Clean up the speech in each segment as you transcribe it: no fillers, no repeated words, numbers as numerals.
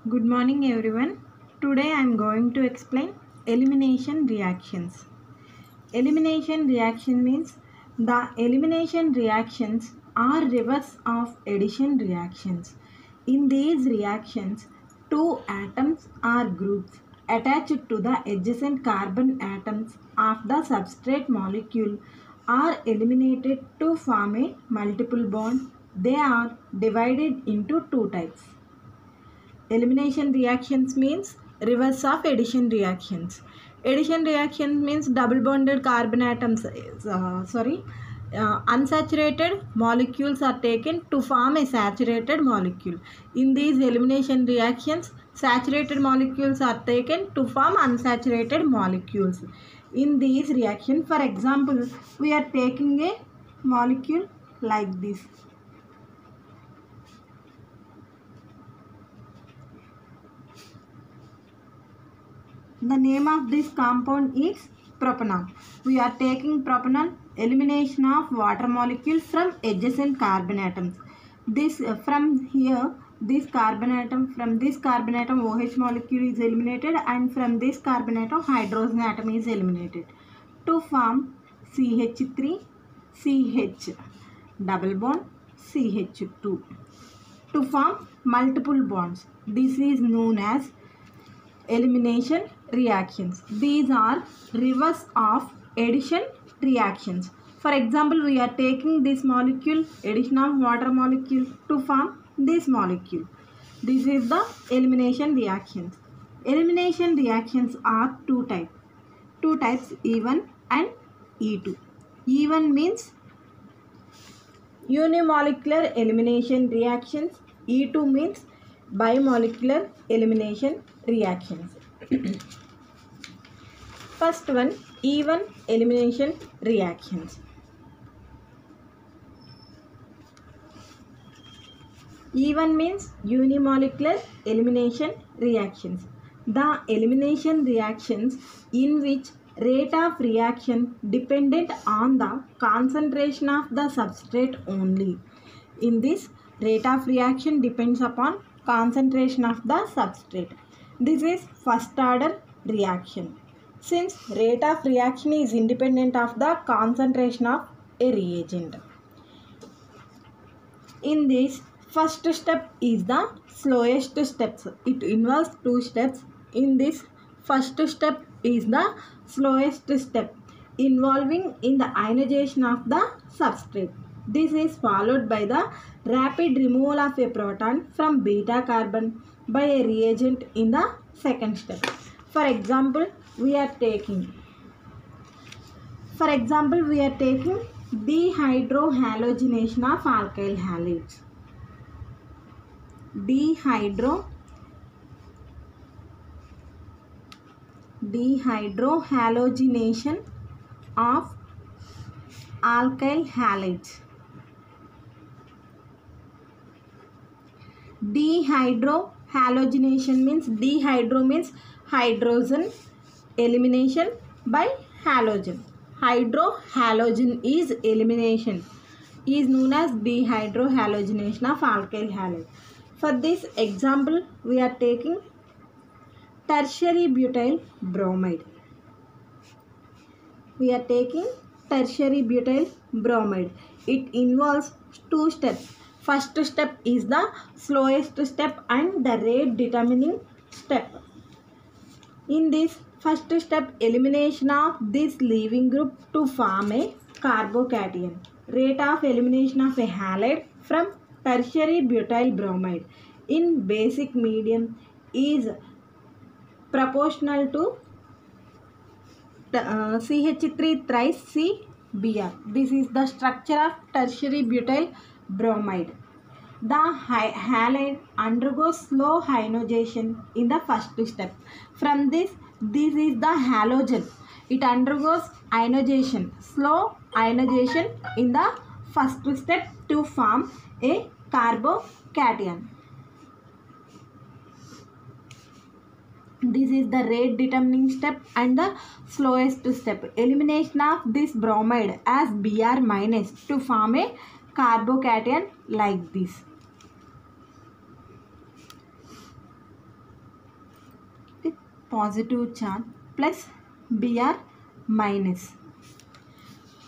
Good morning everyone. Today I am going to explain elimination reactions. Elimination reaction means the elimination reactions are reverse of addition reactions. In these reactions, two atoms or groups attached to the adjacent carbon atoms of the substrate molecule are eliminated to form a multiple bond. They are divided into two types. Elimination reactions means reverse of addition reactions. Addition reaction means double bonded carbon atoms, unsaturated molecules are taken to form a saturated molecule. In these elimination reactions, saturated molecules are taken to form unsaturated molecules. In these reactions, for example, we are taking a molecule like this. The name of this compound is propanol. We are taking propanol, elimination of water molecule from adjacent carbon atoms. This from this carbon atom OH molecule is eliminated, and from this carbon atom hydrogen atom is eliminated to form CH3 CH double bond CH2 to form multiple bonds. This is known as elimination reactions. These are reverse of addition reactions. For example, we are taking this molecule, addition of water molecule to form this molecule. This is the elimination reactions. Elimination reactions are two types, E1 and E2. E1 means unimolecular elimination reactions. E2 means bimolecular elimination reactions. First one, E1 elimination reactions. E1 means unimolecular elimination reactions. The elimination reactions in which rate of reaction dependent on the concentration of the substrate only. In this, rate of reaction depends upon concentration of the substrate. This is first order reaction. Since rate of reaction is independent of the concentration of a reagent. In this, first step is the slowest steps. It involves two steps. In this, first step is the slowest step involving in the ionization of the substrate. This is followed by the rapid removal of a proton from beta carbon by a reagent in the second step. For example, we are taking dehydrohalogenation of alkyl halides. Dehydrohalogenation of alkyl halides. Dehydrohalogenation means dehydro means hydrogen elimination by halogen. Hydrohalogen is elimination is known as dehydrohalogenation of alkyl halide. For this example, we are taking tertiary butyl bromide. It involves two steps. First step is the slowest step and the rate determining step. In this first step, elimination of this leaving group to form a carbocation. Rate of elimination of a halide from tertiary butyl bromide in basic medium is proportional to CH3 thrice CBr. This is the structure of tertiary butyl bromide. The halide undergoes slow ionization in the first step. From this is the halogen. It undergoes ionization, slow ionization in the first step to form a carbocation. This is the rate determining step and the slowest step. Elimination of this bromide as Br minus to form a carbocation like this. positive charge plus Br minus.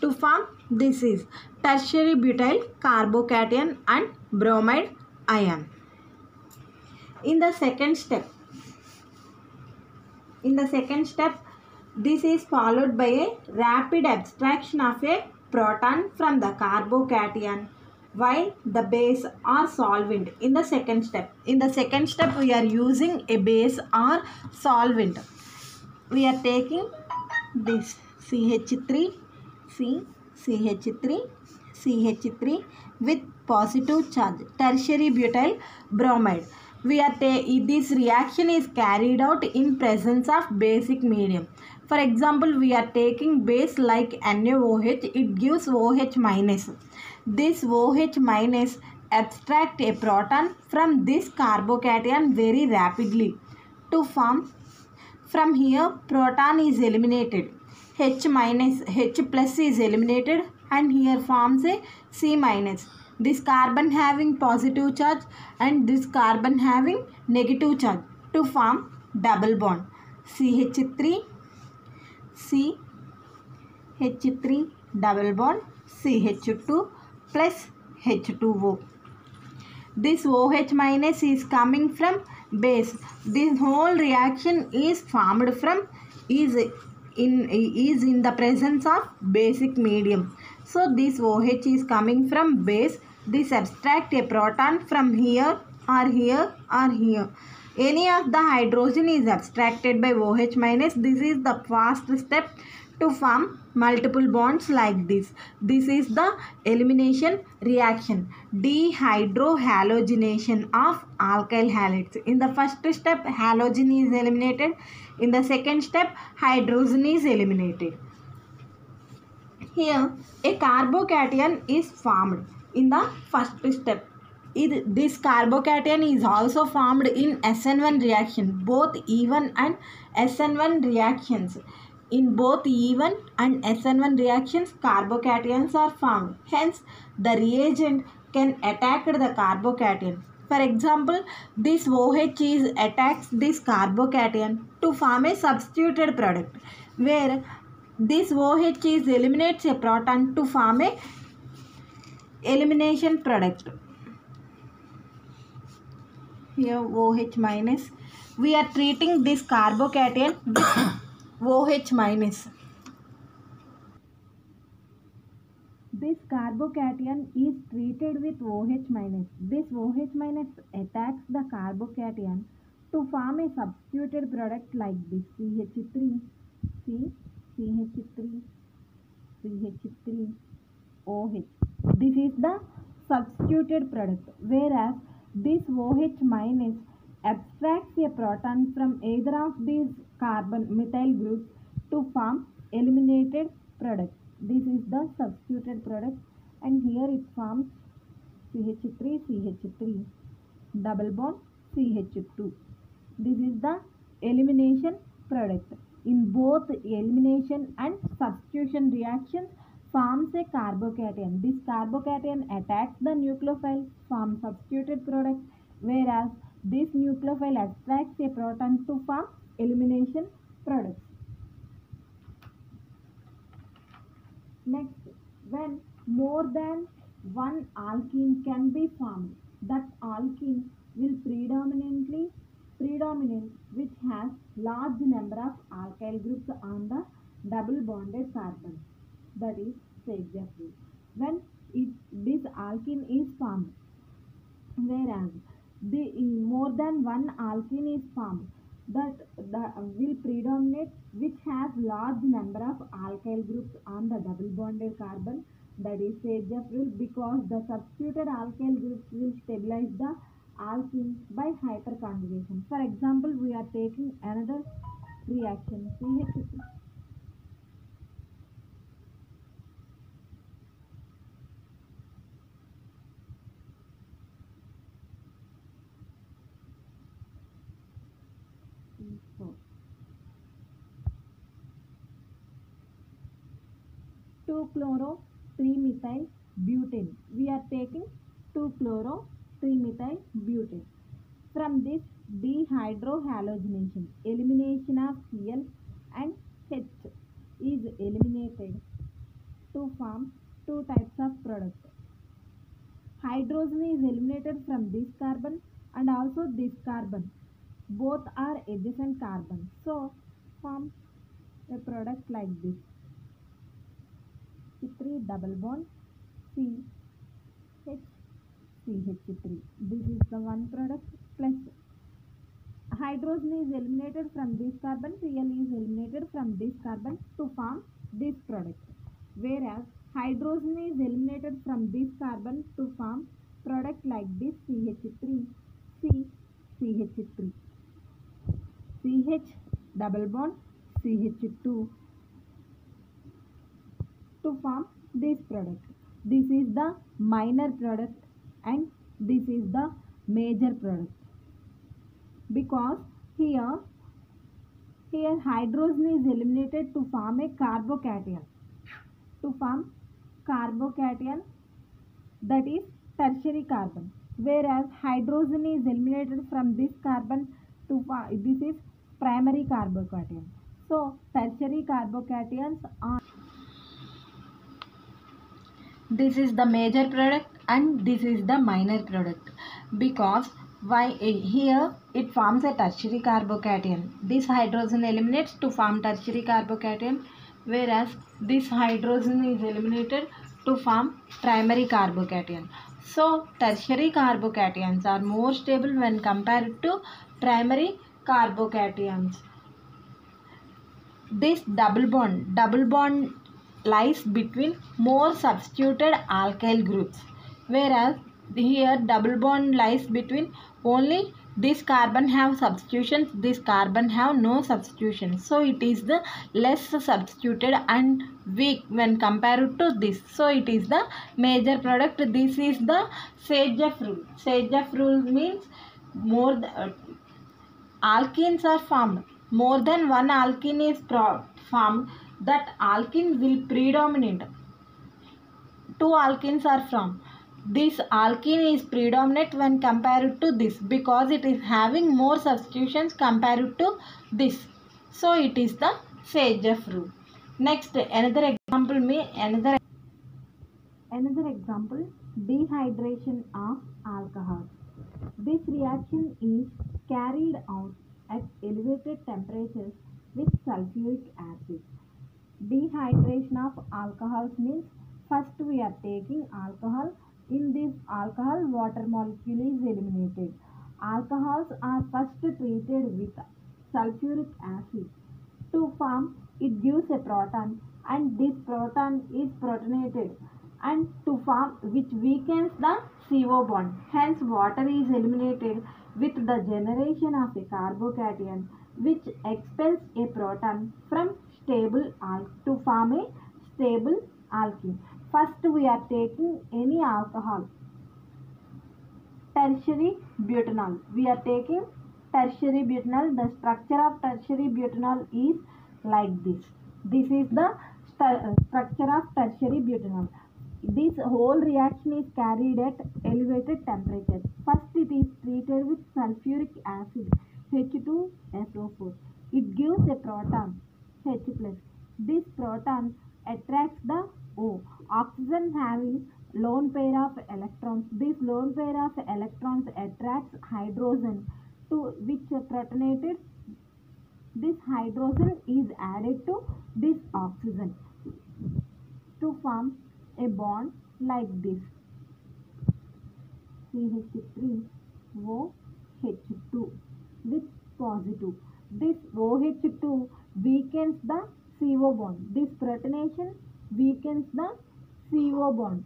To form this is tertiary butyl carbocation and bromide ion. In the second step, this is followed by a rapid abstraction of a proton from the carbocation while the base or solvent. In the second step, we are using a base or solvent. We are taking this CH3, CH3 with positive charge, tertiary butyl bromide. This reaction is carried out in presence of basic medium. For example, we are taking base like NaOH, it gives OH minus. This OH minus abstract a proton from this carbocation very rapidly. To form, from here proton is eliminated, H plus is eliminated and here forms a C minus. This carbon having positive charge and this carbon having negative charge to form double bond. CH3 double bond CH2 plus H2O. This OH minus is coming from base. This whole reaction is formed from is in the presence of basic medium. So this OH is coming from base. This abstract a proton from here or here or here. Any of the hydrogen is abstracted by OH minus. This is the first step to form multiple bonds like this. This is the elimination reaction, dehydrohalogenation of alkyl halides. In the first step, halogen is eliminated. In the second step, hydrogen is eliminated. Here, a carbocation is formed in the first step. This carbocation is also formed in SN1 reaction, both E1 and SN1 reactions. In both E1 and SN1 reactions, carbocations are formed. Hence, the reagent can attack the carbocation. For example, this OH attacks this carbocation to form a substituted product, where this OH eliminates a proton to form a elimination product. Here OH minus. We are treating this carbocation with OH minus. This carbocation is treated with OH minus. This OH minus attacks the carbocation to form a substituted product like this CH3, CH3, OH. This is the substituted product, whereas this OH minus abstracts a proton from either of these carbon methyl groups to form eliminated product. This is the substituted product, and here it forms CH3 double bond CH2. This is the elimination product. In both elimination and substitution reactions forms a carbocation. This carbocation attacks the nucleophile, forms substituted product, whereas this nucleophile abstracts a proton to form elimination product. Next, when more than one alkene can be formed, that alkene will predominate which has large number of alkyl groups on the double bonded carbon, that is Sager-Freed. When this alkene is formed, whereas more than one alkene is formed, that will predominate which has large number of alkyl groups on the double bonded carbon, that is Sager-Freed, because the substituted alkyl groups will stabilize the alkene by hyperconjugation. For example, we are taking another reaction CH3. Two chloro 3-methyl butane. We are taking 2-chloro 3-methyl butane. From this dehydrogenation hydrohalogenation. Elimination of Cl and H is eliminated to form two types of product. Hydrogen is eliminated from this carbon and also this carbon. Both are adjacent carbons. So form a product like this. C3 double bond C H CH3. This is the one product plus hydrogen is eliminated from this carbon, Cl is eliminated from this carbon to form this product. Whereas hydrogen is eliminated from this carbon to form product like this CH3, C, CH3, CH double bond CH2 to form this product. This is the minor product and this is the major product, because here hydrogen is eliminated to form a carbocation, that is tertiary carbon, whereas hydrogen is eliminated from this carbon to form, this is primary carbocation. So tertiary carbocations are, this is the major product and this is the minor product, because why here it forms a tertiary carbocation. This hydrogen eliminates to form tertiary carbocation, whereas this hydrogen is eliminated to form primary carbocation. So tertiary carbocations are more stable when compared to primary carbocations. This double bond lies between more substituted alkyl groups, whereas here double bond lies between only this carbon have substitutions, this carbon have no substitutions. So it is the less substituted and weak when compared to this. So it is the major product. This is the Sagejeff rule. Sagejeff rule means more alkenes are formed. More than one alkene is formed, that alkene will predominate. Two alkenes are formed. This alkene is predominant when compared to this, because it is having more substitutions compared to this. So it is the Sagejeff rule. Next, another example, dehydration of alcohol. This reaction is carried out at elevated temperatures with sulfuric acid. Dehydration of alcohols means first we are taking alcohol. In this alcohol, water molecule is eliminated. Alcohols are first treated with sulfuric acid. To form, it gives a proton, and this proton is protonated, and to form, which weakens the CO bond. Hence water is eliminated with the generation of a carbocation which expels a proton from stable to form a stable alkene. First we are taking any alcohol, tertiary butanol. We are taking tertiary butanol. The structure of tertiary butanol is like this. This is the structure of tertiary butanol. This whole reaction is carried at elevated temperatures. First it is treated with sulfuric acid, H2SO4. It gives a proton, H+. This proton attracts the O. Oxygen having lone pair of electrons. This lone pair of electrons attracts hydrogen, to which protonated. This hydrogen is added to this oxygen to form a bond like this, CH3OH2 with positive. This OH2 weakens the CO bond. This protonation weakens the CO bond.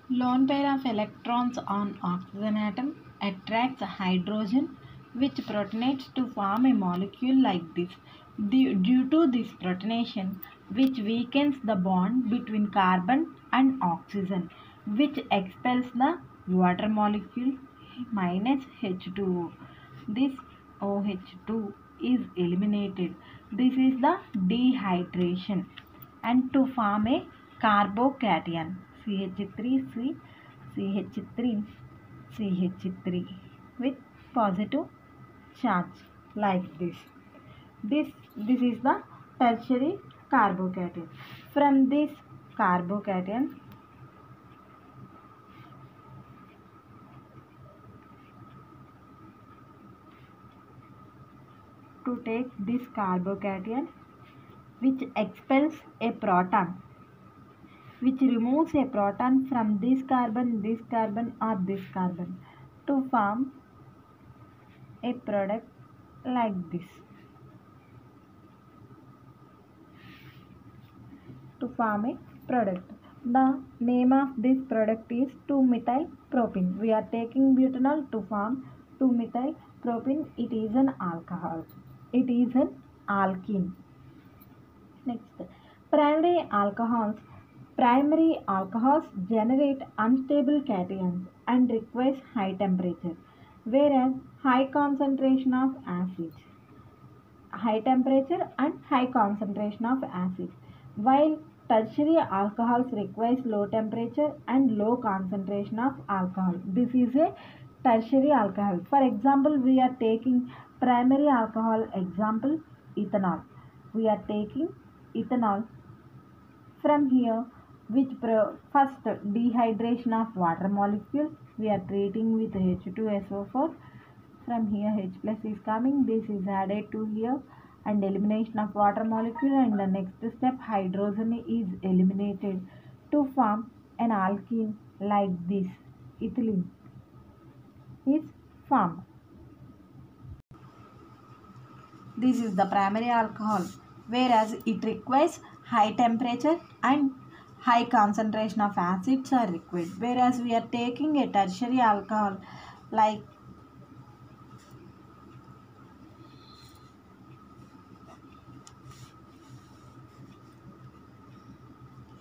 Lone pair of electrons on oxygen atom attracts hydrogen, which protonates to form a molecule like this. Due to this protonation, which weakens the bond between carbon and oxygen, which expels the water molecule minus H2O. This OH2 is eliminated. This is the dehydration, and to form a carbocation, CH3, CH3, CH3 with positive charge like this. This is the tertiary carbocation. From this carbocation, to take this carbocation which expels a proton, which removes a proton from this carbon or this carbon to form a product like this. To form a product. The name of this product is 2-methyl-propene. We are taking butanol to form 2-methyl-propene. It is an alcohol. It is an alkene. Next, primary alcohols generate unstable cations and requires high temperature, whereas high concentration of acids. High temperature and high concentration of acids, while tertiary alcohols requires low temperature and low concentration of alcohol. This is a tertiary alcohol. For example, we are taking primary alcohol example, ethanol. We are taking ethanol from here, which first dehydration of water molecule. We are treating with H2SO4. From here H plus is coming. This is added to here and elimination of water molecule, and the next step hydrogen is eliminated to form an alkene like this. Ethylene is formed. This is the primary alcohol, whereas it requires high temperature and high concentration of acids are required, whereas we are taking a tertiary alcohol like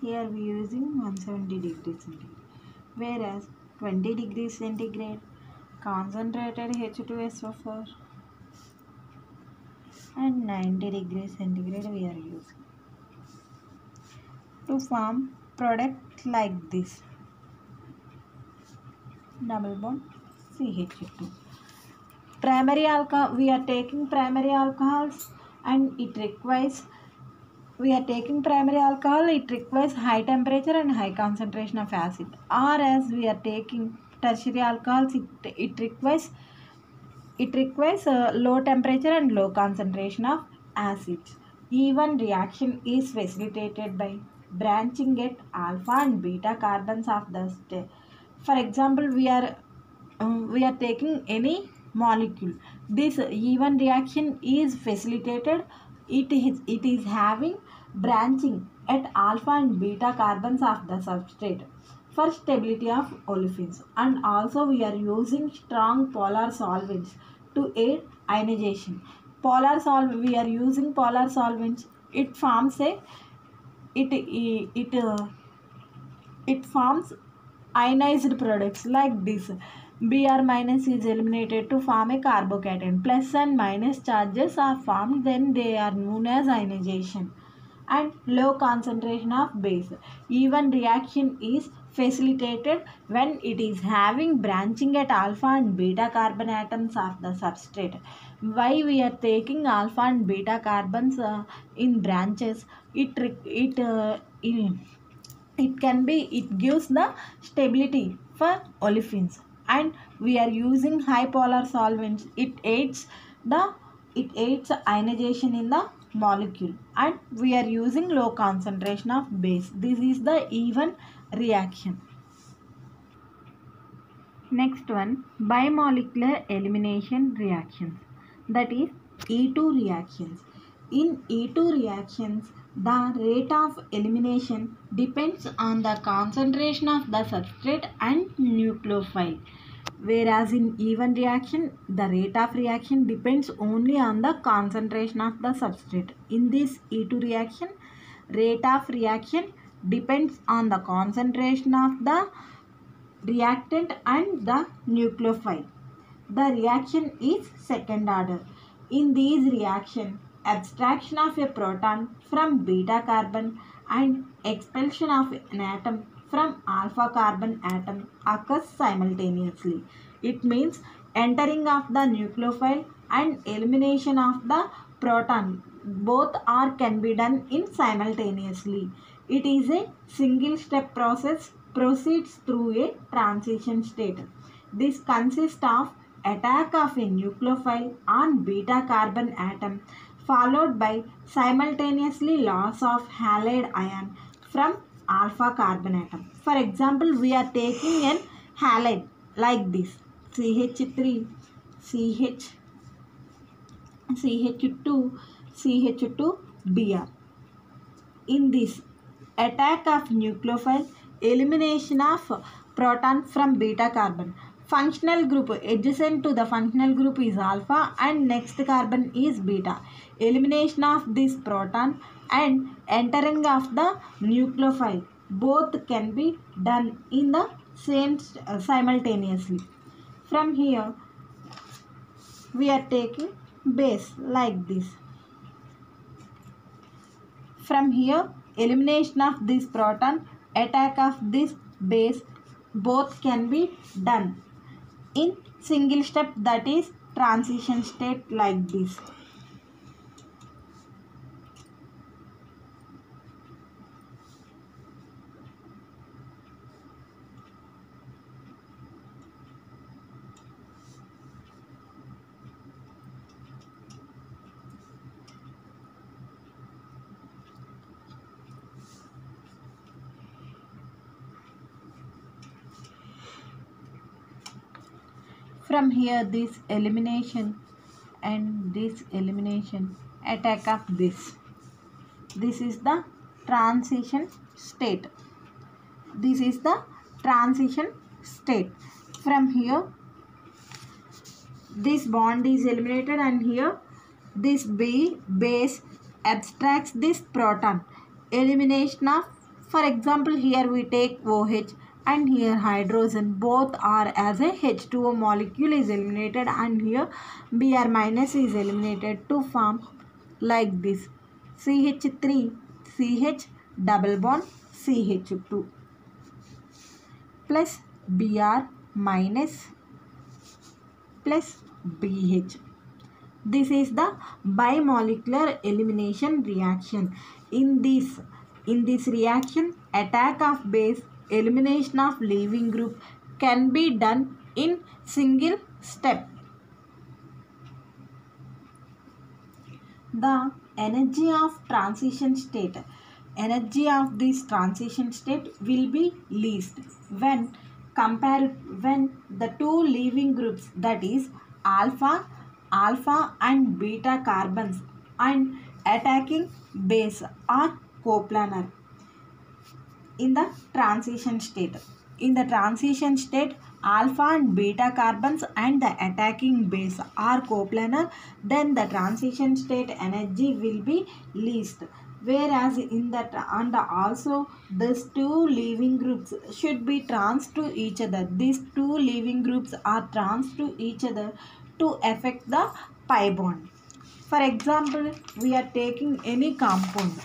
here we are using 170 degrees centigrade, whereas 20 degrees centigrade concentrated H2SO4 and 90 degrees centigrade we are using to form product like this, double bond CH2. Primary alcohol, we are taking primary alcohols and it requires high temperature and high concentration of acid, or as we are taking tertiary alcohols, it requires low temperature and low concentration of acids. Even reaction is facilitated by branching at alpha and beta carbons of the state. For example, we are taking any molecule. This even reaction is facilitated. It is having branching at alpha and beta carbons of the substrate for stability of olefins, and also we are using strong polar solvents to aid ionization. We are using polar solvents. It forms ionized products like this. Br minus is eliminated to form a carbocation. Plus and minus charges are formed, then they are known as ionization. And low concentration of base. Even reaction is facilitated when it is having branching at alpha and beta carbon atoms of the substrate. Why we are taking alpha and beta carbons in branches? It gives the stability for olefins, and we are using high polar solvents. It aids ionization in the molecule, and we are using low concentration of base. This is the even reaction. Next one, bimolecular elimination reactions, that is E2 reactions. In E2 reactions, the rate of elimination depends on the concentration of the substrate and nucleophile, whereas in even reaction, the rate of reaction depends only on the concentration of the substrate. In this E2 reaction, rate of reaction depends on the concentration of the reactant and the nucleophile. The reaction is second order. In these reactions, abstraction of a proton from beta carbon and expulsion of an atom from alpha carbon atom occurs simultaneously. It means entering of the nucleophile and elimination of the proton. Both are can be done in simultaneously. It is a single step process, proceeds through a transition state. This consists of attack of a nucleophile on beta carbon atom followed by simultaneously loss of halide ion from alpha carbon atom. For example, we are taking an halide like this, CH3, CH, CH2, CH2, Br. In this attack of nucleophile, elimination of proton from beta carbon. Functional group adjacent to the functional group is alpha and next carbon is beta. Elimination of this proton and entering of the nucleophile both can be done in the same simultaneously. From here we are taking base like this. From here, elimination of this proton, attack of this base, both can be done in single step, that is transition state like this. From here this elimination and this elimination, attack of this. This is the transition state. This is the transition state. From here this bond is eliminated and here this base abstracts this proton. Elimination of, for example, here we take OH and here hydrogen, both are as a H2O molecule is eliminated and here Br minus is eliminated to form like this, CH3 CH double bond CH2 plus Br minus plus BH. This is the bimolecular elimination reaction. In this reaction, attack of base, elimination of leaving group can be done in single step. The energy of transition state. Energy of this transition state will be least when the two leaving groups, that is alpha and beta carbons and attacking base are coplanar in the transition state. In the transition state, alpha and beta carbons and the attacking base are coplanar, then the transition state energy will be least. Whereas in that, and also these two leaving groups should be trans to each other. These two leaving groups are trans to each other to affect the pi bond. For example, we are taking any compound.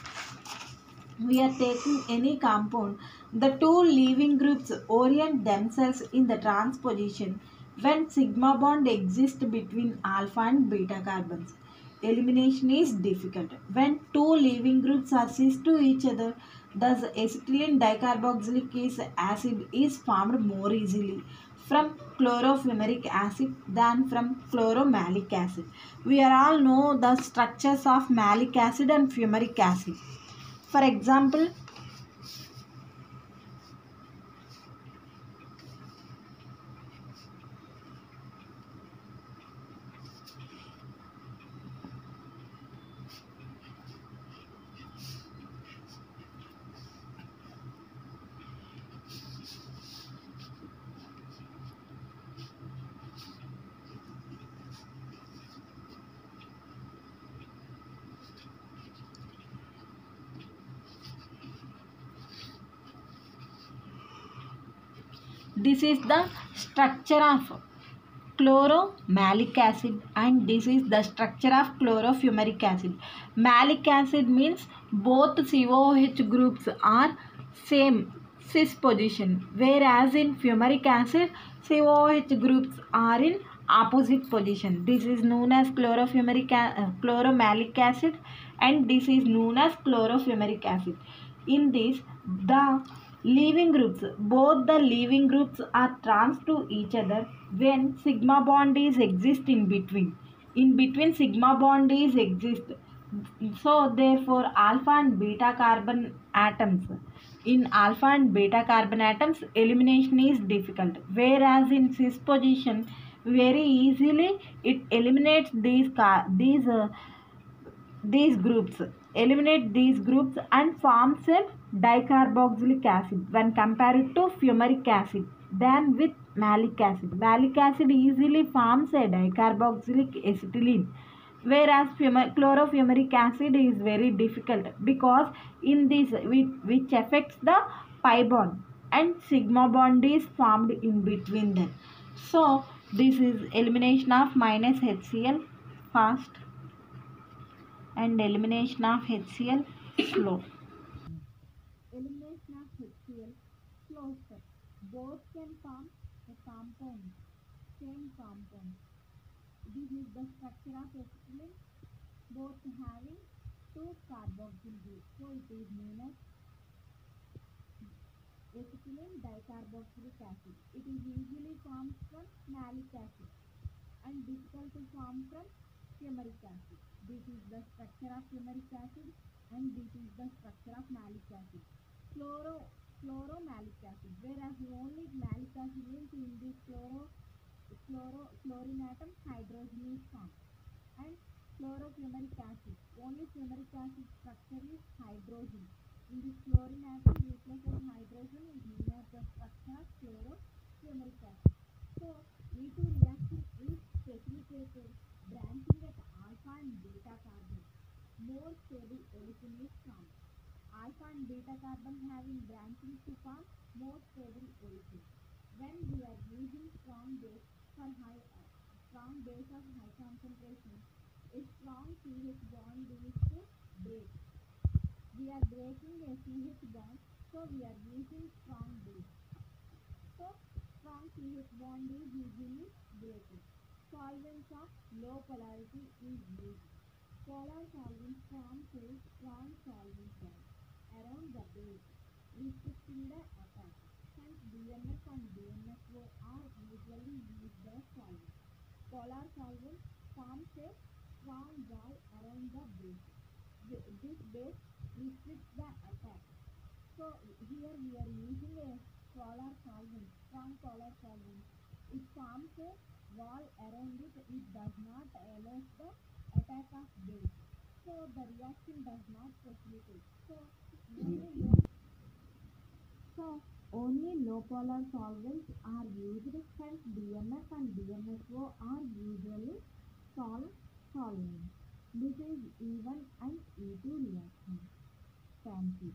The two leaving groups orient themselves in the trans position when sigma bond exists between alpha and beta carbons. Elimination is difficult. When two leaving groups are cis to each other, thus acetylene dicarboxylic acid is formed more easily from chlorofumaric acid than from chloromalic acid. We are all know the structures of malic acid and fumaric acid. For example, this is the structure of chloromalic acid and this is the structure of chlorofumaric acid. Malic acid means both COOH groups are same cis position, whereas in fumaric acid COOH groups are in opposite position. This is known as chloromalic acid, and this is known as chlorofumaric acid. In this, the leaving groups, both the leaving groups are trans to each other when sigma bond is exist in between. In between sigma bond is exist. So therefore alpha and beta carbon atoms, in alpha and beta carbon atoms elimination is difficult, whereas in cis position very easily it eliminates these groups, eliminate these groups and forms a dicarboxylic acid when compared to fumaric acid than with malic acid. Malic acid easily forms a dicarboxylic acetylene, whereas chlorofumaric acid is very difficult because in this which affects the pi bond and sigma bond is formed in between them. So this is elimination of minus HCl fast and elimination of HCl slow. Elimination of HCl slow step. Both can form a compound, same compound. This is the structure of acetylene, both having two carboxyl groups. So it is known as acetylene dicarboxylic acid. It is usually formed from malic acid and difficult to form from fumaric acid. This is the structure of fumaric acid and this is the structure of malic acid. Chloromalic acid, whereas only malic acid means in this chlorine atom hydrogen is formed, and chlorofumaric acid, only fumaric acid structure is hydrogen. In this chlorine atom nucleus of hydrogen is known as the structure of chlorofumaric acid. So E2 reaction is facilitated branching at alpha and beta carbon. More stable olefin is formed. Alpha and beta carbon having branching to form more stable olefin. When we are using strong base of high concentration, a strong CH bond is to break. We are breaking a CH bond, so we are using strong base. So strong CH bond is usually breaking. Solvents of low polarity is used. Polar solvents form a strong solvent bond around the base, restricting the attack. Hence, DNF and DNFO are usually used as solvents. Polar solvent forms a strong wall around the base. This base restricts the attack. So here we are using a polar solvent, strong polar solvent. It forms a wall around it. It does not allow the attack of base. So the reaction does not facilitate. Only low polar solvents are used, hence DNF and DNFO are usually solvents. This is E1 and E2 reaction. Thank you.